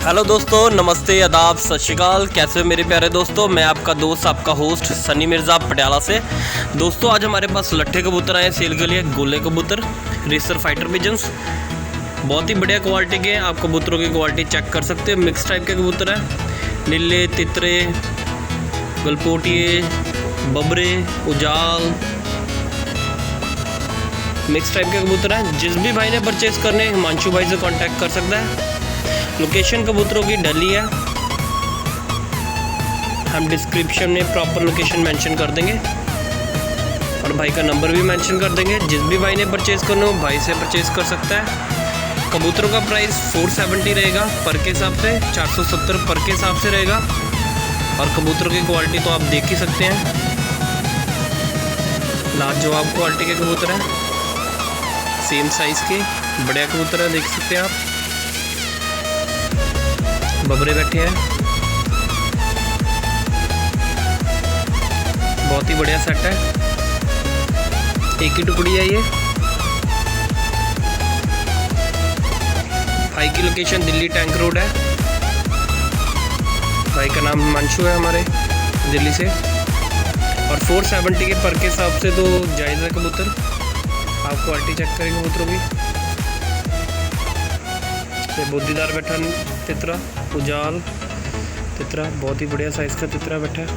Hello दोस्तों, नमस्ते, आदाब, सत श्री अकाल। कैसे हो मेरे प्यारे दोस्तों। मैं आपका दोस्त, आपका होस्ट सनी मिर्ज़ा पटियाला से। दोस्तों आज हमारे पास लट्ठे कबूतर आए सेल के लिए। गोले कबूतर, रेसर फाइटर पिजन्स, बहुत ही बढ़िया क्वालिटी के। आप कबूतरों की क्वालिटी चेक कर सकते हो। मिक्स टाइप के कबूतर हैं। नीले, तितरे, गलपोटिए, बबरे, उजाल, मिक्स टाइप के कबूतर हैं। जिस भी भाई ने परचेज़ करने हिमांशु भाई से कांटेक्ट कर सकता है। लोकेशन कबूतरों की डली है। हम डिस्क्रिप्शन में प्रॉपर लोकेशन मेंशन कर देंगे और भाई का नंबर भी मेंशन कर देंगे। जिस भी भाई ने परचेज़ करना हो भाई से परचेज़ कर सकता है। कबूतरों का प्राइस 470 रहेगा पर के हिसाब से, 470 पर के हिसाब से रहेगा। और कबूतरों की क्वालिटी तो आप देख ही सकते हैं, लाजवाब क्वालिटी के कबूतर हैं। सेम साइज़ के बढ़िया कबूतर हैं, देख सकते हैं आप। बबरे बैठे हैं, बहुत ही बढ़िया सेट है। एक ही टुकड़ी है ये। भाई की लोकेशन दिल्ली टैंक रोड है। भाई का नाम हिमांशु है हमारे दिल्ली से। और 470 के पर के हिसाब से तो जायज़ है कबूतर। आप क्वालिटी चेक करें कबूतरों की। ये बोदीदार बैठा तितरा, उजाल तितरा, बहुत ही बढ़िया साइज़ का तितरा बैठा है।